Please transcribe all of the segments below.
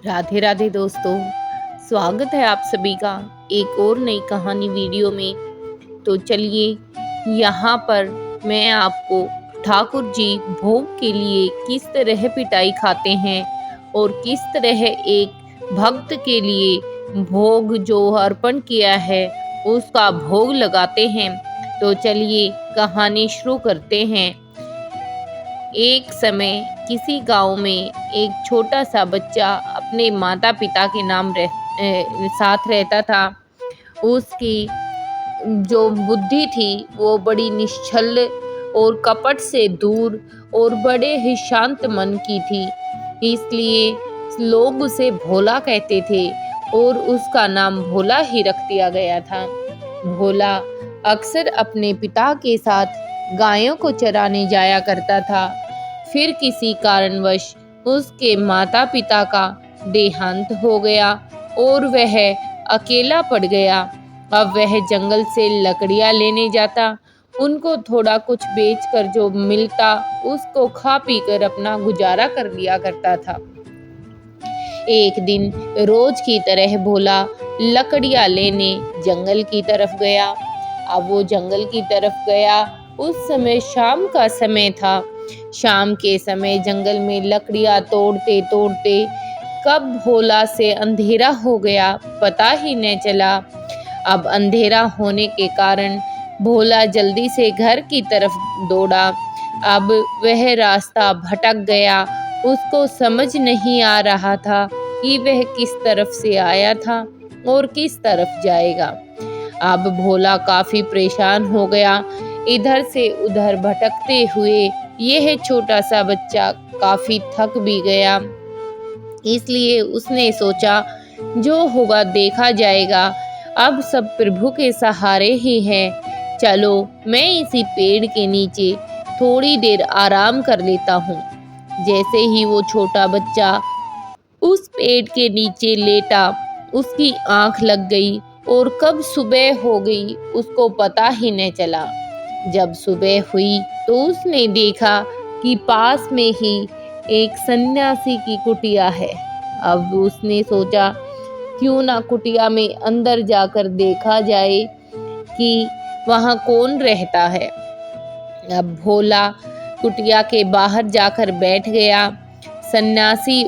राधे राधे दोस्तों, स्वागत है आप सभी का एक और नई कहानी वीडियो में। तो चलिए, यहाँ पर मैं आपको ठाकुर जी भोग के लिए किस तरह पिटाई खाते हैं और किस तरह एक भक्त के लिए भोग जो अर्पण किया है उसका भोग लगाते हैं। तो चलिए कहानी शुरू करते हैं। एक समय किसी गांव में एक छोटा सा बच्चा अपने माता पिता के साथ रहता था। उसकी जो बुद्धि थी वो बड़ी निश्चल और कपट से दूर और बड़े ही शांत मन की थी, इसलिए लोग उसे भोला कहते थे और उसका नाम भोला ही रख दिया गया था। भोला अक्सर अपने पिता के साथ गायों को चराने जाया करता था। फिर किसी कारणवश उसके माता पिता का देहांत हो गया और वह अकेला पड़ गया। अब वह जंगल से लकड़ियां लेने जाता, उनको थोड़ा कुछ बेचकर जो मिलता उसको खा पी कर अपना गुजारा कर लिया करता था। एक दिन रोज की तरह भोला लकड़ियां लेने जंगल की तरफ गया। अब वो जंगल की तरफ गया, उस समय शाम का समय था। शाम के समय जंगल में लकड़ियां तोड़ते तोड़ते कब भोला से अंधेरा हो गया पता ही न चला। अब अंधेरा होने के कारण भोला जल्दी से घर की तरफ दौड़ा। अब वह रास्ता भटक गया, उसको समझ नहीं आ रहा था कि वह किस तरफ से आया था और किस तरफ जाएगा। अब भोला काफी परेशान हो गया। इधर से उधर भटकते हुए यह छोटा सा बच्चा काफी थक भी गया, इसलिए उसने सोचा जो होगा देखा जाएगा, अब सब प्रभु के सहारे ही हैं। चलो मैं इसी पेड़ के नीचे थोड़ी देर आराम कर लेता हूँ। जैसे ही वो छोटा बच्चा उस पेड़ के नीचे लेटा, उसकी आंख लग गई और कब सुबह हो गई उसको पता ही न चला। जब सुबह हुई तो उसने देखा कि पास में ही एक सन्यासी की कुटिया है। अब उसने सोचा क्यों ना कुटिया में अंदर जाकर देखा जाए कि वहाँ कौन रहता है। अब भोला कुटिया के बाहर जाकर बैठ गया। सन्यासी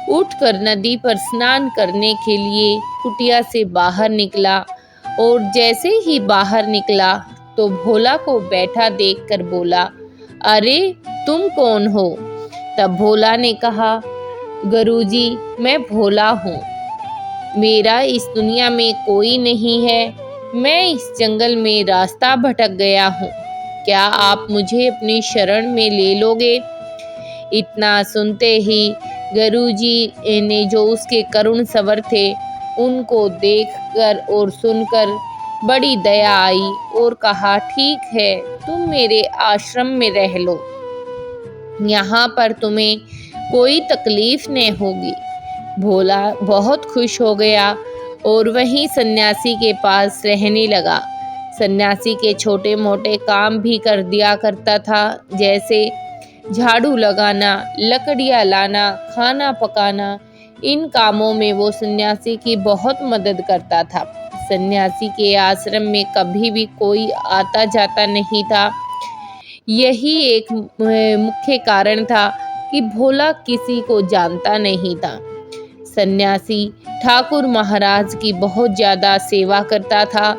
उठकर नदी पर स्नान करने के लिए कुटिया से बाहर निकला और जैसे ही बाहर निकला तो भोला को बैठा देखकर बोला, अरे तुम कौन हो? तब भोला ने कहा, गुरुजी मैं भोला हूँ, मेरा इस दुनिया में कोई नहीं है, मैं इस जंगल में रास्ता भटक गया हूँ, क्या आप मुझे अपनी शरण में ले लोगे? इतना सुनते ही गुरुजी ने, जो उसके करुण स्वर थे, उनको देखकर और सुनकर बड़ी दया आई और कहा, ठीक है तुम मेरे आश्रम में रह लो, यहाँ पर तुम्हें कोई तकलीफ नहीं होगी। भोला बहुत खुश हो गया और वहीं सन्यासी के पास रहने लगा। सन्यासी के छोटे मोटे काम भी कर दिया करता था, जैसे झाड़ू लगाना, लकड़ियाँ लाना, खाना पकाना। इन कामों में वो सन्यासी की बहुत मदद करता था। सन्यासी के आश्रम में कभी भी कोई आता जाता नहीं था। यही एक मुख्य कारण था कि भोला किसी को जानता नहीं था। सन्यासी ठाकुर महाराज की बहुत ज़्यादा सेवा करता था।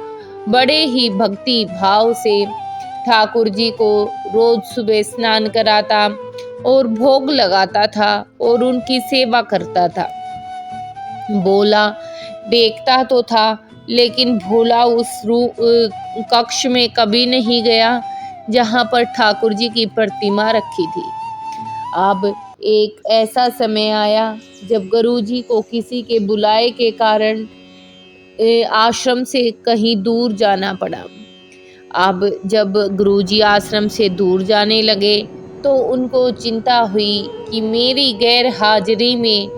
बड़े ही भक्ति भाव से ठाकुर जी को रोज सुबह स्नान कराता और भोग लगाता था और उनकी सेवा करता था। भोला देखता तो था, लेकिन भोला उस कक्ष में कभी नहीं गया जहाँ पर ठाकुर जी की प्रतिमा रखी थी। अब एक ऐसा समय आया जब गुरुजी को किसी के बुलाए के कारण आश्रम से कहीं दूर जाना पड़ा। अब जब गुरुजी आश्रम से दूर जाने लगे तो उनको चिंता हुई कि मेरी गैर हाजिरी में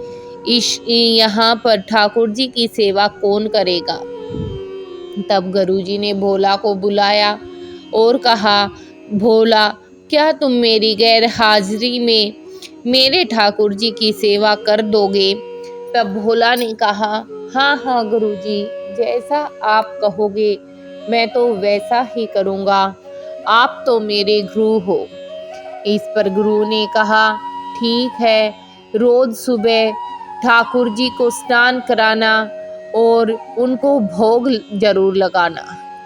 यहाँ पर ठाकुर जी की सेवा कौन करेगा। तब गुरुजी ने भोला को बुलाया और कहा, भोला क्या तुम मेरी गैर हाजिरी में मेरे ठाकुर जी की सेवा कर दोगे? तब भोला ने कहा, हाँ हाँ गुरुजी, जैसा आप कहोगे मैं तो वैसा ही करूँगा, आप तो मेरे गुरु हो। इस पर गुरु ने कहा, ठीक है, रोज सुबह ठाकुर जी को स्नान कराना और उनको भोग जरूर लगाना।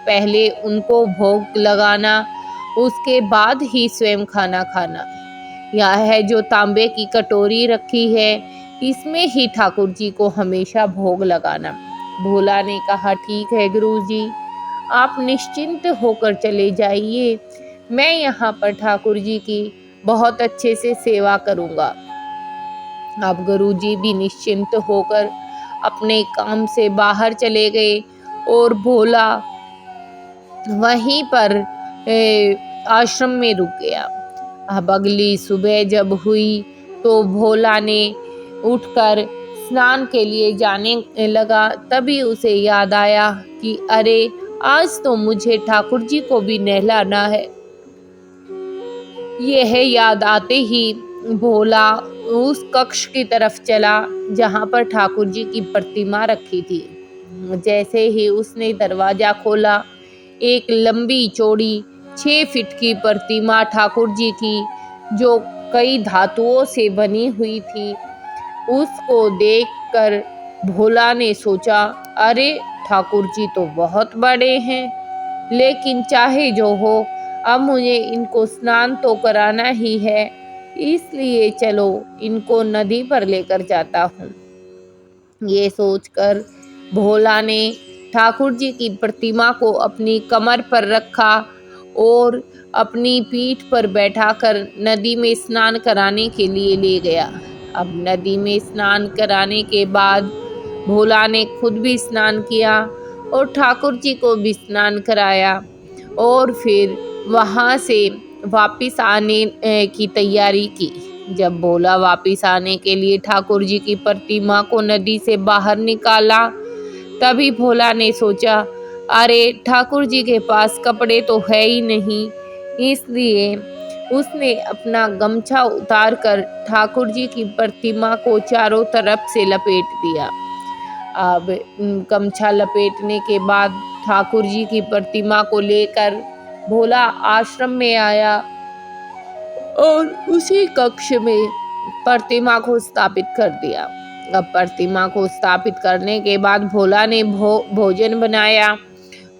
पहले उनको भोग लगाना, उसके बाद ही स्वयं खाना खाना। यह है जो तांबे की कटोरी रखी है, इसमें ही ठाकुर जी को हमेशा भोग लगाना। भोला ने कहा, ठीक है गुरुजी, आप निश्चिंत होकर चले जाइए, मैं यहाँ पर ठाकुर जी की बहुत अच्छे से सेवा करूँगा। अब गुरुजी भी निश्चिंत होकर अपने काम से बाहर चले गए और भोला वहीं पर आश्रम में रुक गया। अब अगली सुबह जब हुई तो भोला ने उठकर स्नान के लिए जाने लगा। तभी उसे याद आया कि अरे, आज तो मुझे ठाकुर जी को भी नहलाना है। यह याद आते ही भोला उस कक्ष की तरफ चला जहाँ पर ठाकुर जी की प्रतिमा रखी थी। जैसे ही उसने दरवाजा खोला, एक लंबी चौड़ी 6 फीट की प्रतिमा ठाकुर जी की, जो कई धातुओं से बनी हुई थी, उसको देखकर भोला ने सोचा, अरे ठाकुर जी तो बहुत बड़े हैं, लेकिन चाहे जो हो, अब मुझे इनको स्नान तो कराना ही है, इसलिए चलो इनको नदी पर लेकर जाता हूँ। ये सोचकर भोला ने ठाकुर जी की प्रतिमा को अपनी कमर पर रखा और अपनी पीठ पर बैठाकर नदी में स्नान कराने के लिए ले गया। अब नदी में स्नान कराने के बाद भोला ने खुद भी स्नान किया और ठाकुर जी को भी स्नान कराया और फिर वहाँ से वापस आने की तैयारी की। जब भोला वापस आने के लिए ठाकुर जी की प्रतिमा को नदी से बाहर निकाला, तभी भोला ने सोचा, अरे ठाकुर जी के पास कपड़े तो है ही नहीं, इसलिए उसने अपना गमछा उतारकर ठाकुर जी की प्रतिमा को चारों तरफ से लपेट दिया। अब गमछा लपेटने के बाद ठाकुर जी की प्रतिमा को लेकर भोला आश्रम में आया और उसी कक्ष में प्रतिमा को स्थापित कर दिया। अब प्रतिमा को स्थापित करने के बाद भोला ने भोजन बनाया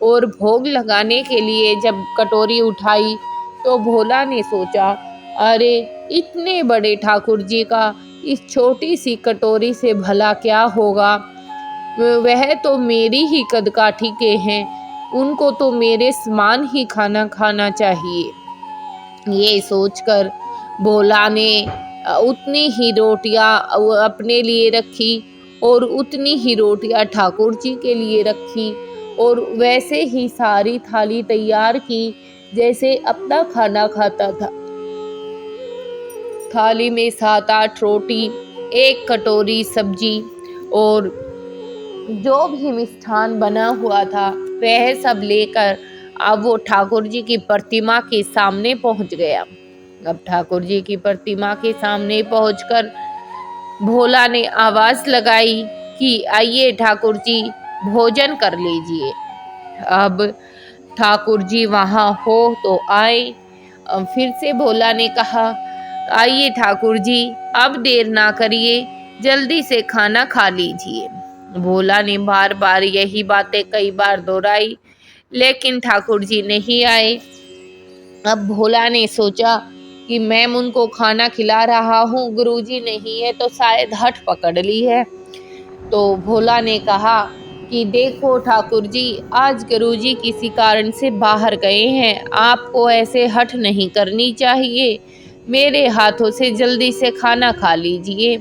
और भोग लगाने के लिए जब कटोरी उठाई तो भोला ने सोचा, अरे इतने बड़े ठाकुर जी का इस छोटी सी कटोरी से भला क्या होगा, वह तो मेरी ही कदकाठी के हैं, उनको तो मेरे समान ही खाना खाना चाहिए। ये सोचकर भोला ने उतनी ही रोटियां अपने लिए रखी और उतनी ही रोटियां ठाकुर जी के लिए रखी और वैसे ही सारी थाली तैयार की जैसे अपना खाना खाता था। थाली में 7-8 रोटी, 1 कटोरी सब्जी और जो भी मिष्ठान बना हुआ था वह सब लेकर अब वो ठाकुर जी की प्रतिमा के सामने पहुंच गया। अब ठाकुर जी की प्रतिमा के सामने पहुंचकर भोला ने आवाज लगाई कि आइए ठाकुर जी, भोजन कर लीजिए। अब ठाकुर जी वहां हो तो आए। फिर से भोला ने कहा, आइए ठाकुर जी, अब देर ना करिए, जल्दी से खाना खा लीजिए। भोला ने बार बार यही बातें कई बार दोहराई, लेकिन ठाकुर जी नहीं आए। अब भोला ने सोचा कि मैं उनको खाना खिला रहा हूँ, गुरुजी नहीं है तो शायद हठ पकड़ ली है। तो भोला ने कहा कि देखो ठाकुर जी, आज गुरुजी किसी कारण से बाहर गए हैं, आपको ऐसे हठ नहीं करनी चाहिए, मेरे हाथों से जल्दी से खाना खा लीजिए।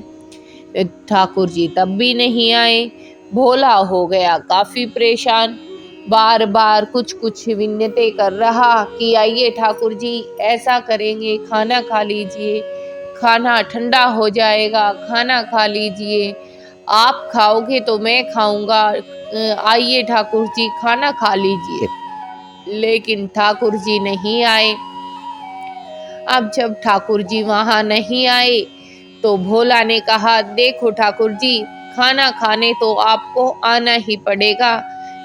ठाकुर जी तब भी नहीं आए। भोला हो गया काफ़ी परेशान, बार बार कुछ कुछ विन्नतें कर रहा कि आइए ठाकुर जी, ऐसा करेंगे, खाना खा लीजिए, खाना ठंडा हो जाएगा, खाना खा लीजिए, आप खाओगे तो मैं खाऊंगा, आइए ठाकुर जी खाना खा लीजिए। लेकिन ठाकुर जी नहीं आए। अब जब ठाकुर जी वहां नहीं आए तो भोला ने कहा, देखो ठाकुर जी, खाना खाने तो आपको आना ही पड़ेगा,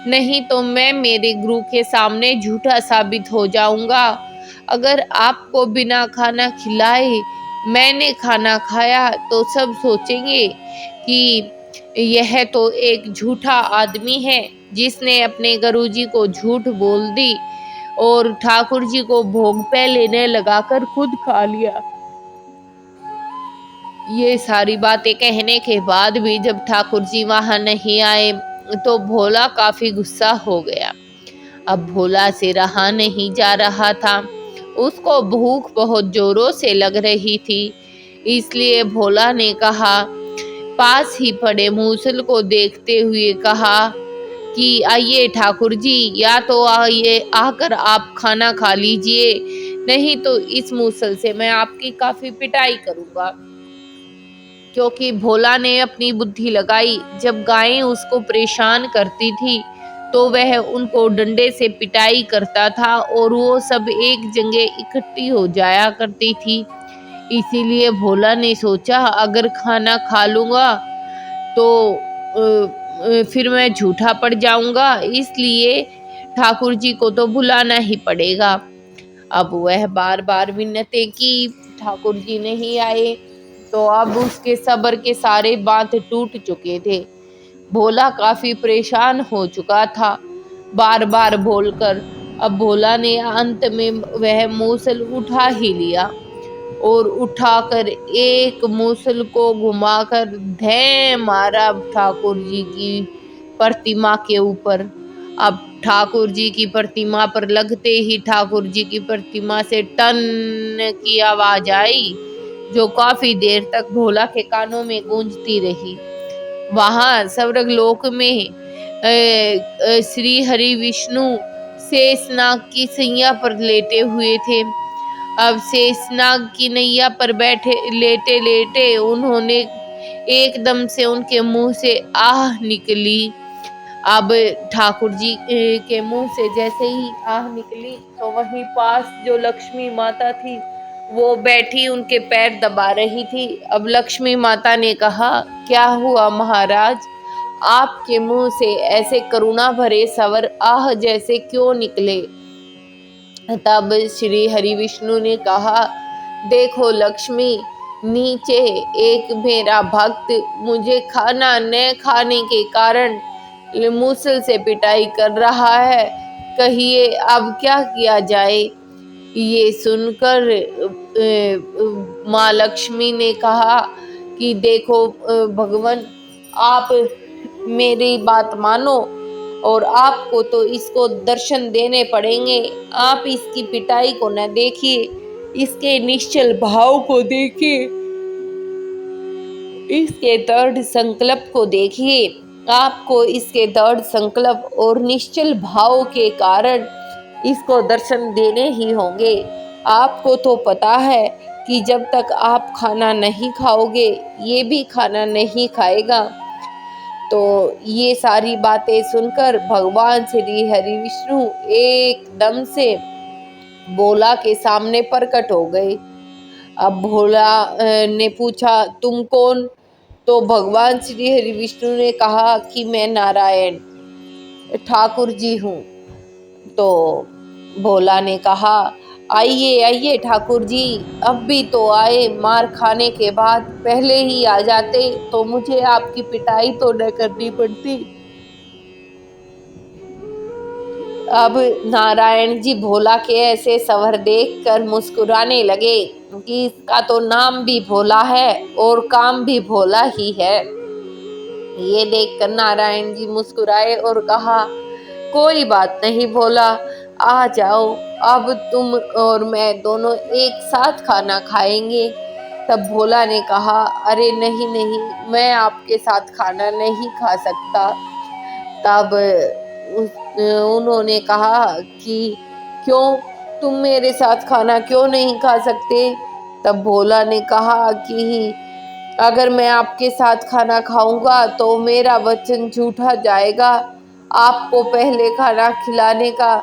नहीं तो मैं मेरे गुरु के सामने झूठा साबित हो जाऊंगा। अगर आपको बिना खाना खिलाए मैंने खाना खाया तो सब सोचेंगे कि यह तो एक झूठा आदमी है जिसने अपने गुरुजी को झूठ बोल दी और ठाकुर जी को भोग पे लेने लगाकर खुद खा लिया। ये सारी बातें कहने के बाद भी जब ठाकुर जी वहां नहीं आए तो भोला काफी गुस्सा हो गया। अब भोला से रहा नहीं जा रहा था, उसको भूख बहुत जोरों से लग रही थी। इसलिए भोला ने कहा, पास ही पड़े मूसल को देखते हुए कहा कि आइए ठाकुर जी, या तो आइए आकर आप खाना खा लीजिए, नहीं तो इस मूसल से मैं आपकी काफी पिटाई करूंगा। क्योंकि भोला ने अपनी बुद्धि लगाई, जब गायें उसको परेशान करती थी तो वह उनको डंडे से पिटाई करता था और वो सब एक जगह इकट्ठी हो जाया करती थी। इसीलिए भोला ने सोचा अगर खाना खा लूँगा तो फिर मैं झूठा पड़ जाऊंगा, इसलिए ठाकुर जी को तो बुलाना ही पड़ेगा। अब वह बार बार विनती की, ठाकुर जी नहीं आए तो अब उसके सब्र के सारे बांध टूट चुके थे। भोला काफी परेशान हो चुका था बार बार बोलकर। अब भोला ने अंत में वह मूसल उठा ही लिया और उठाकर एक मूसल को घुमाकर धै मारा ठाकुर जी की प्रतिमा के ऊपर। अब ठाकुर जी की प्रतिमा पर लगते ही ठाकुर जी की प्रतिमा से टन की आवाज आई, जो काफी देर तक भोला के कानों में गूंजती रही। वहां स्वर्ग लोक में श्री हरि विष्णु शेषनाग की सैया पर लेटे हुए थे। अब शेषनाग की नैया पर बैठे लेटे लेटे उन्होंने एकदम से उनके मुंह से आह निकली। अब ठाकुर जी के मुंह से जैसे ही आह निकली तो वहीं पास जो लक्ष्मी माता थी वो बैठी उनके पैर दबा रही थी। अब लक्ष्मी माता ने कहा, क्या हुआ महाराज, आपके मुंह से ऐसे करुणा भरे स्वर आह जैसे क्यों निकले। तब श्री हरि विष्णु ने कहा, देखो लक्ष्मी, नीचे एक मेरा भक्त मुझे खाना न खाने के कारण मूसल से पिटाई कर रहा है, कहिए अब क्या किया जाए। ये सुनकर माँ लक्ष्मी ने कहा कि देखो भगवान, आप मेरी बात मानो और आपको तो इसको दर्शन देने पड़ेंगे। आप इसकी पिटाई को न देखिए, इसके निश्चल भाव को देखिए, इसके दृढ़ संकल्प को देखिए। आपको इसके दृढ़ संकल्प और निश्चल भाव के कारण इसको दर्शन देने ही होंगे। आपको तो पता है कि जब तक आप खाना नहीं खाओगे ये भी खाना नहीं खाएगा। तो ये सारी बातें सुनकर भगवान श्री हरि विष्णु एकदम से भोला के सामने प्रकट हो गए। अब भोला ने पूछा, तुम कौन? तो भगवान श्री हरि विष्णु ने कहा कि मैं नारायण ठाकुर जी हूँ। तो भोला ने कहा, आइए आइए ठाकुर जी, अब भी तो आए। मार खाने के बाद पहले ही आ जाते तो मुझे आपकी पिटाई तो न करनी पड़ती। अब नारायण जी भोला के ऐसे सवर देखकर मुस्कुराने लगे कि इसका तो नाम भी भोला है और काम भी भोला ही है। ये देखकर नारायण जी मुस्कुराए और कहा, कोई बात नहीं भोला, आ जाओ, अब तुम और मैं दोनों एक साथ खाना खाएंगे। तब भोला ने कहा, अरे नहीं नहीं, मैं आपके साथ खाना नहीं खा सकता। तब उन्होंने कहा कि क्यों, तुम मेरे साथ खाना क्यों नहीं खा सकते। तब भोला ने कहा कि अगर मैं आपके साथ खाना खाऊंगा तो मेरा वचन झूठा जाएगा आपको पहले खाना खिलाने का,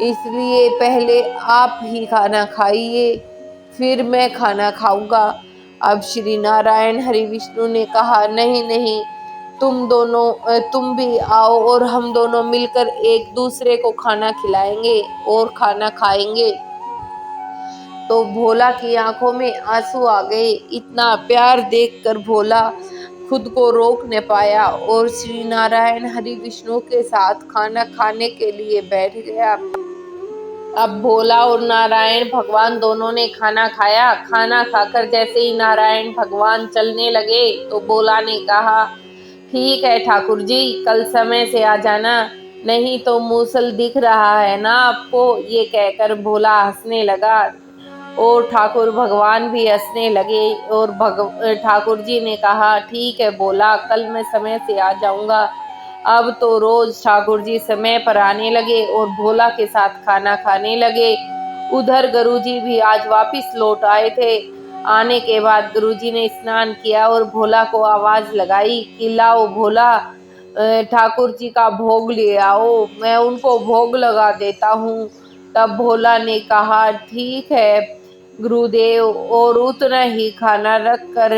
इसलिए पहले आप ही खाना खाइए फिर मैं खाना खाऊंगा। अब श्री नारायण हरि विष्णु ने कहा, नहीं नहीं, तुम भी आओ और हम दोनों मिलकर एक दूसरे को खाना खिलाएंगे और खाना खाएंगे। तो भोला की आंखों में आंसू आ गए। इतना प्यार देखकर भोला खुद को रोक न पाया और श्री नारायण हरि विष्णु के साथ खाना खाने के लिए बैठ गया। अब भोला और नारायण भगवान दोनों ने खाना खाया। खाना खाकर जैसे ही नारायण भगवान चलने लगे तो भोला ने कहा, ठीक है ठाकुर जी, कल समय से आ जाना, नहीं तो मूसल दिख रहा है ना आपको। ये कहकर भोला हंसने लगा और ठाकुर भगवान भी हंसने लगे और ठाकुर जी ने कहा, ठीक है भोला, कल मैं समय से आ जाऊंगा। अब तो रोज ठाकुर जी समय पर आने लगे और भोला के साथ खाना खाने लगे। उधर गुरुजी भी आज वापस लौट आए थे। आने के बाद गुरुजी ने स्नान किया और भोला को आवाज लगाई कि लाओ भोला, ठाकुर जी का भोग ले आओ, मैं उनको भोग लगा देता हूँ। तब भोला ने कहा, ठीक है गुरुदेव, और उतना ही खाना रख कर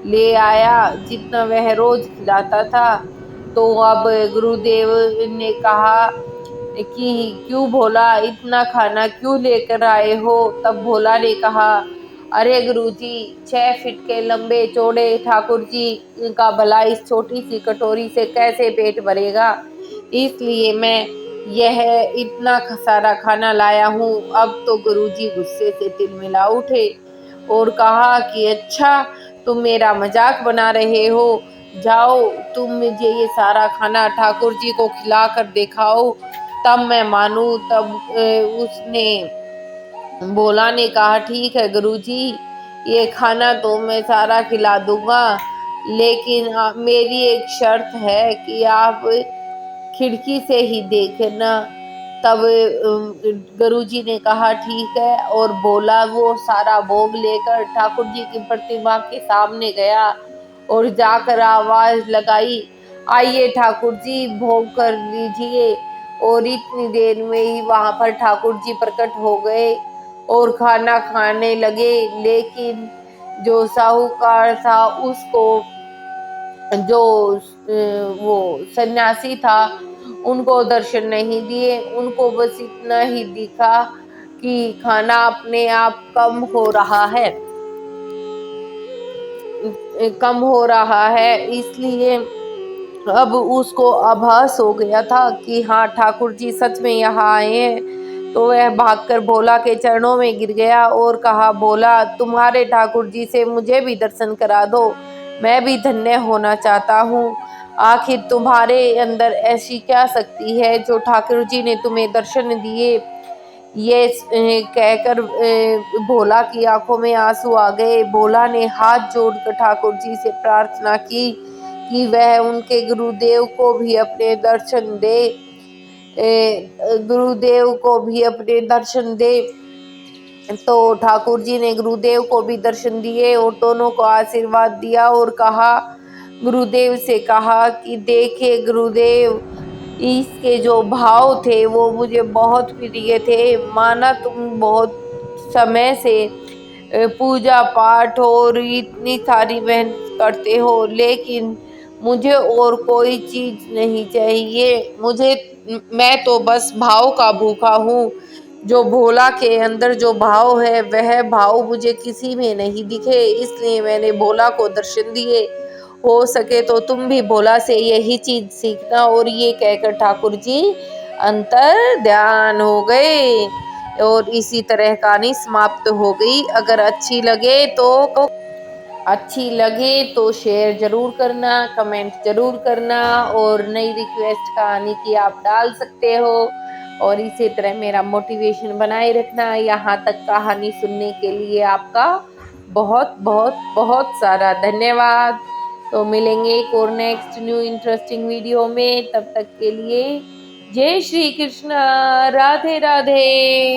ले आया जितना वह रोज खिलाता था। तो अब गुरुदेव ने कहा कि क्यों भोला, इतना खाना क्यों लेकर आए हो? तब भोला ने कहा, अरे गुरुजी, 6 फीट के लंबे चौड़े ठाकुर जी का भला इस छोटी सी कटोरी से कैसे पेट भरेगा, इसलिए मैं यह इतना सारा खाना लाया हूँ। अब तो गुरुजी गुस्से से तिलमिला उठे और कहा कि अच्छा, तुम मेरा मजाक बना रहे हो, जाओ तुम मुझे ये सारा खाना ठाकुर जी को खिला कर दिखाओ, तब मैं मानूं। तब उसने भोला ने कहा, ठीक है गुरुजी, ये खाना तो मैं सारा खिला दूंगा, लेकिन मेरी एक शर्त है कि आप खिड़की से ही देखना। तब गुरुजी ने कहा, ठीक है, और बोला वो सारा भोग लेकर ठाकुर जी की प्रतिमा के सामने गया और जाकर आवाज लगाई, आइए ठाकुर जी, भोग कर लीजिए। और इतनी देर में ही वहां पर ठाकुर जी प्रकट हो गए और खाना खाने लगे। लेकिन जो साहूकार था उसको, जो वो सन्यासी था, उनको दर्शन नहीं दिए। उनको बस इतना ही दिखा कि खाना अपने आप कम हो रहा है, इसलिए अब उसको आभास हो गया था कि हाँ, ठाकुर जी सच में यहाँ आए हैं। तो वह भागकर भोला के चरणों में गिर गया और कहा, भोला, तुम्हारे ठाकुर जी से मुझे भी दर्शन करा दो, मैं भी धन्य होना चाहता हूँ। आखिर तुम्हारे अंदर ऐसी क्या शक्ति है जो ठाकुर जी ने तुम्हें दर्शन दिए? ये कहकर भोला की आंखों में आंसू आ गए। भोला ने हाथ जोड़कर ठाकुर जी से प्रार्थना की कि वह उनके गुरुदेव को भी अपने दर्शन दे, गुरुदेव को भी अपने दर्शन दे। तो ठाकुर जी ने गुरुदेव को भी दर्शन दिए और दोनों को आशीर्वाद दिया और कहा, गुरुदेव से कहा कि देखिए गुरुदेव, इसके जो भाव थे वो मुझे बहुत प्रिय थे। माना तुम बहुत समय से पूजा पाठ और इतनी सारी मेहनत करते हो, लेकिन मुझे और कोई चीज नहीं चाहिए। मैं तो बस भाव का भूखा हूँ। जो भोला के अंदर जो भाव है वह भाव मुझे किसी में नहीं दिखे, इसलिए मैंने भोला को दर्शन दिए। हो सके तो तुम भी भोला से यही चीज सीखना। और ये कहकर ठाकुर जी अंतर ध्यान हो गए और इसी तरह कहानी समाप्त हो गई। अगर अच्छी लगे तो शेयर जरूर करना, कमेंट जरूर करना और नई रिक्वेस्ट कहानी की आप डाल सकते हो। और इसी तरह मेरा मोटिवेशन बनाए रखना। यहाँ तक कहानी सुनने के लिए आपका बहुत बहुत बहुत सारा धन्यवाद। तो मिलेंगे एक और नेक्स्ट न्यू इंटरेस्टिंग वीडियो में। तब तक के लिए जय श्री कृष्ण, राधे राधे।